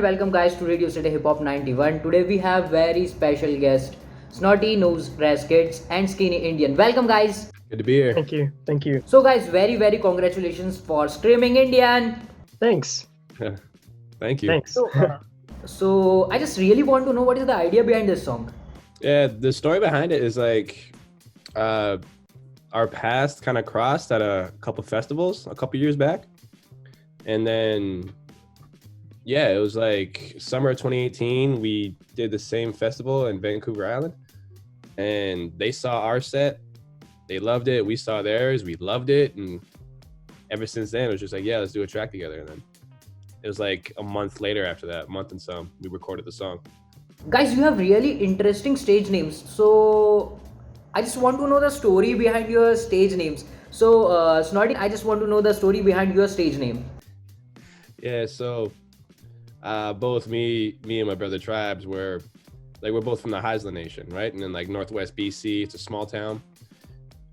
welcome guys to Radio City Hip Hop 91. Today we have very special guest Snotty Nose Rez Kids and Skinny Indian. Welcome guys. Good to be here. Thank you. Thank you. So guys, very congratulations for streaming Indian. Thanks. Thank you. Thanks. So I just really want to know what is the idea behind this song. Yeah, the story behind it is like our past kind of crossed at a couple festivals a couple years back. And then, yeah, it was like summer 2018. We did the same festival in Vancouver Island. And they saw our set. They loved it. We saw theirs. We loved it. And ever since then, it was just like, yeah, let's do a track together. And then it was like a month later after that, month and some, we recorded the song. Guys, you have really interesting stage names. So I just want to know the story behind your stage names. So Snotty, I just want to know the story behind your stage name. Yeah, so both me and my brother Trybes we're both from the Haisla Nation, right? And then like Northwest BC, it's a small town.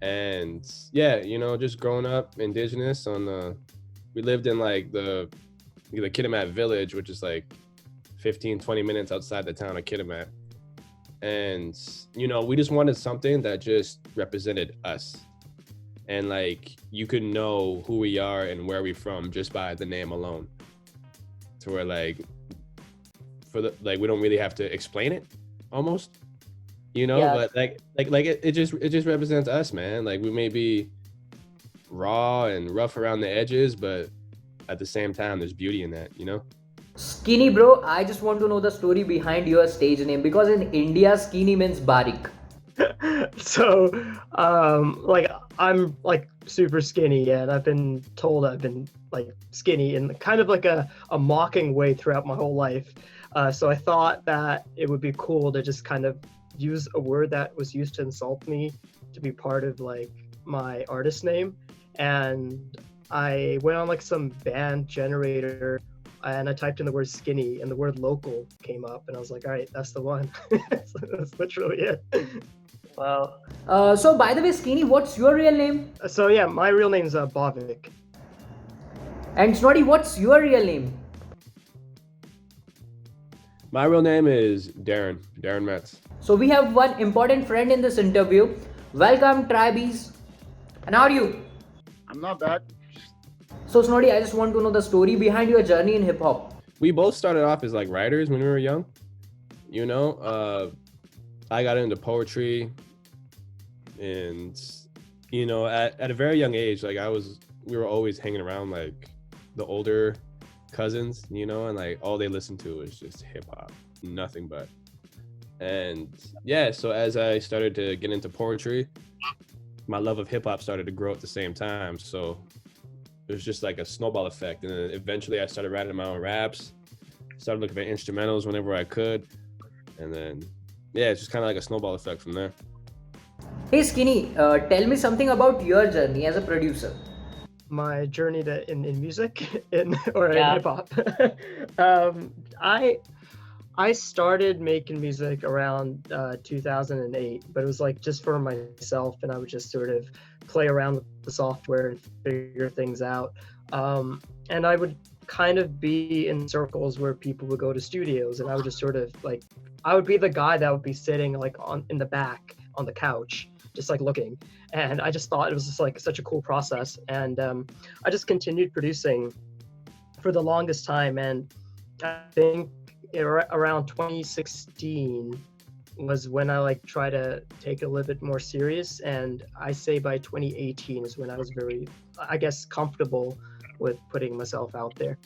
And yeah, you know, just growing up indigenous we lived in like the Kitimat village, which is like 15-20 minutes outside the town of Kitimat. And you know, we just wanted something that just represented us. And like you could know who we are and where we're from just by the name alone. To where like we don't really have to explain it almost. You know, Yeah. but it just represents us, man. Like we may be raw and rough around the edges, but at the same time there's beauty in that, you know? Skinny bro, I just want to know the story behind your stage name because in India skinny means barik. So, like I'm like super skinny, and I've been told I've been like skinny in kind of like a mocking way throughout my whole life. So I thought that it would be cool to just kind of use a word that was used to insult me to be part of like my artist name. And I went on like some band generator and I typed in the word skinny and the word local came up and I was like, all right, that's the one. So that's literally it. Wow. So by the way, Skinny, what's your real name? So yeah, my real name is Bhavik. And Snotty, what's your real name? My real name is Darren Metz. So we have one important friend in this interview. Welcome, Trybes. And how are you? I'm not bad. So Snotty, I just want to know the story behind your journey in hip hop. We both started off as like writers when we were young. You know, I got into poetry and, you know, at a very young age, like we were always hanging around like the older cousins, you know, and like all they listened to was just hip hop, nothing but. And yeah, so as I started to get into poetry, my love of hip hop started to grow at the same time. So it was just like a snowball effect. And then eventually I started writing my own raps, started looking at instrumentals whenever I could. And then, yeah, it's just kind of like a snowball effect from there. Hey Skinny, tell me something about your journey as a producer. My journey in music in hip hop. I started making music around 2008, but it was like just for myself, and I would just sort of play around with the software and figure things out. And I would kind of be in circles where people would go to studios, and I would just sort of like, I would be the guy that would be sitting like in the back on the couch, just like looking. And I just thought it was just like such a cool process. And I just continued producing for the longest time. And I think around 2016 was when I like try to take it a little bit more serious. And I say by 2018 is when I was very, I guess, comfortable with putting myself out there.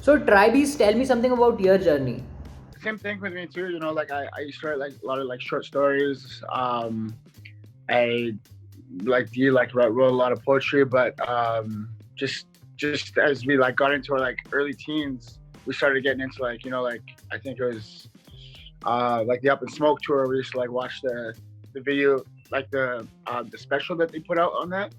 So Trybes, tell me something about your journey. Same thing with me too. You know, like I used to write like a lot of like short stories. I wrote a lot of poetry, but just as we like got into our like early teens, we started getting into like, you know, like I think it was like the Up in Smoke tour. We used to like watch the video, like the special that they put out on that,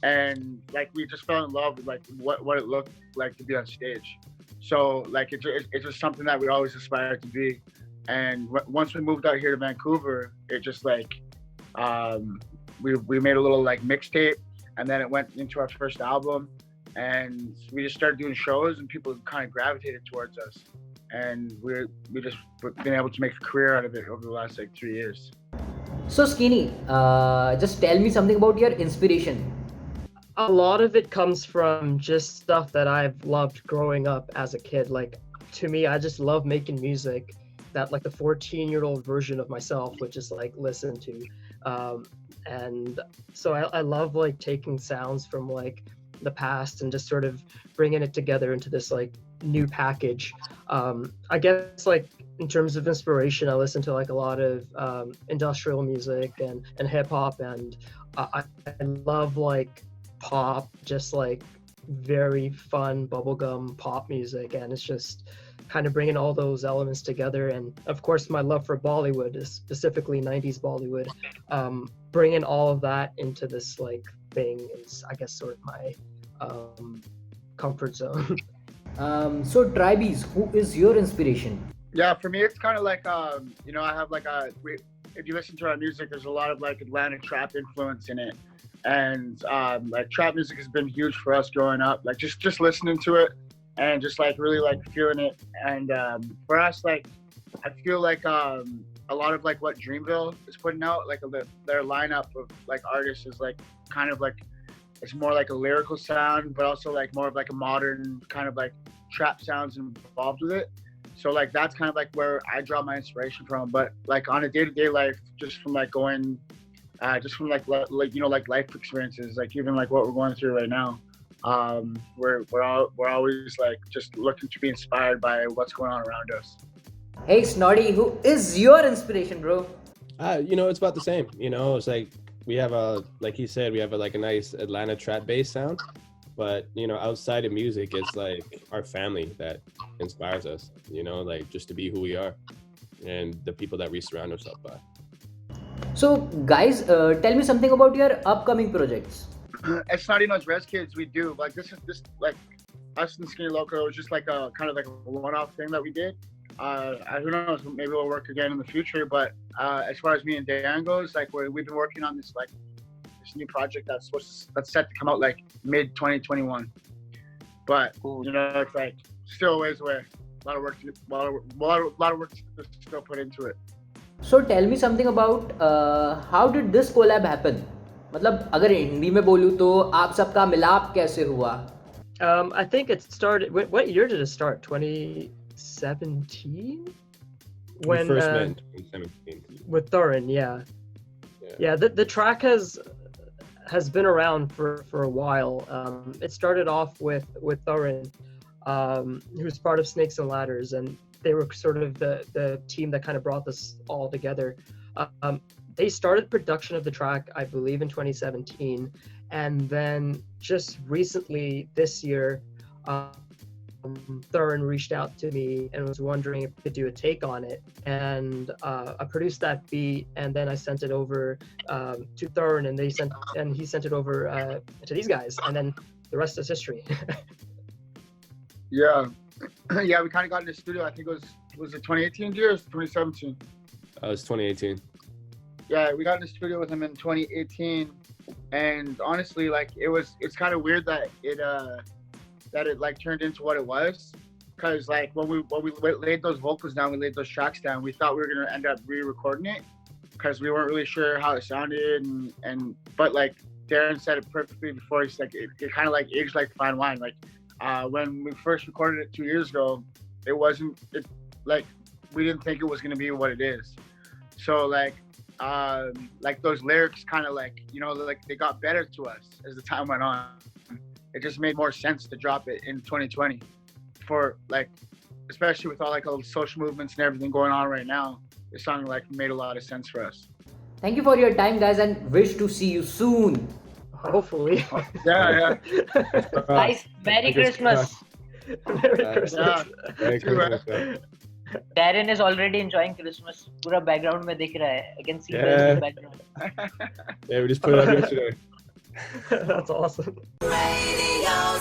and like we just fell in love with like what it looked like to be on stage. So like it's just something that we always aspired to be. And once we moved out here to Vancouver, it just like we made a little like mixtape, and then it went into our first album, and we just started doing shows, and people kind of gravitated towards us. and we just been able to make a career out of it over the last like 3 years. So Skinny, just tell me something about your inspiration. A lot of it comes from just stuff that I've loved growing up as a kid. Like, to me, I just love making music that like the 14-year-old version of myself would just like listen to. And so I love like taking sounds from like the past and just sort of bringing it together into this like new package. I guess like in terms of inspiration, I listen to like a lot of industrial music and hip hop, and I love like pop, just like very fun bubblegum pop music, and it's just kind of bringing all those elements together. And of course my love for Bollywood, specifically 90s Bollywood, bringing all of that into this like thing is, I guess, sort of my comfort zone. So Trybes, who is your inspiration? Yeah, for me, it's kind of like, I have like if you listen to our music, there's a lot of like Atlanta trap influence in it. And like trap music has been huge for us growing up, like just listening to it and just like really like feeling it. And for us, like, I feel like a lot of like what Dreamville is putting out, like their lineup of like artists is like kind of like, it's more like a lyrical sound, but also like more of like a modern kind of like trap sounds involved with it. So like that's kind of like where I draw my inspiration from. But like on a day-to-day life, just from like going, just from like life experiences, like even like what we're going through right now, we're always like just looking to be inspired by what's going on around us. Hey Snotty, who is your inspiration, bro? It's about the same. It's like we have like he said, we have like a nice Atlanta trap bass sound, but outside of music, it's like our family that inspires us. Like just to be who we are, and the people that we surround ourselves by. So guys, tell me something about your upcoming projects. At Snotty Nose Rez Kids, we do like this like us and Skinny Loco. It was just like a kind of like a one-off thing that we did. Who knows? Maybe we'll work again in the future. But as far as me and Dan goes, like we've been working on this new project that's set to come out like mid 2021. But it's like still a ways away. A lot of work to still put into it. So tell me something about how did this collab happen? मतलब अगर हिंदी में बोलूँ तो आप सबका मिलाप कैसे हुआ? I think it started. What year did it start? 2017. When we first met in 2017. With Thurin, yeah. The track has been around for a while. It started off with Thurin, who's part of Snakes and Ladders, and they were sort of the team that kind of brought this all together. They started production of the track, I believe, in 2017, and then just recently this year, Thurin reached out to me and was wondering if we could do a take on it, and I produced that beat, and then I sent it over to Thurin, and he sent it over to these guys, and then the rest is history. Yeah, we kind of got in the studio. I think it was it 2018 year or 2017? It was 2018. Yeah, we got in the studio with him in 2018, and honestly, like it's kind of weird that it like turned into what it was, because like when we laid those vocals down, we laid those tracks down, we thought we were gonna end up re-recording it because we weren't really sure how it sounded, but like Darren said it perfectly before. He's like it kind of like aged like fine wine. Like when we first recorded it 2 years ago, it like we didn't think it was gonna be what it is. So like those lyrics kind of like like they got better to us as the time went on. It just made more sense to drop it in 2020 for like, especially with all like all the social movements and everything going on right now. This song like made a lot of sense for us. Thank you for your time, guys, and wish to see you soon. Hopefully. Yeah. Guys, Merry Christmas. Merry Christmas. Merry Christmas. Darren is already enjoying Christmas. पूरा background में दिख रहा है. I can see the background. Yeah, we just put it up yesterday. That's awesome. Radio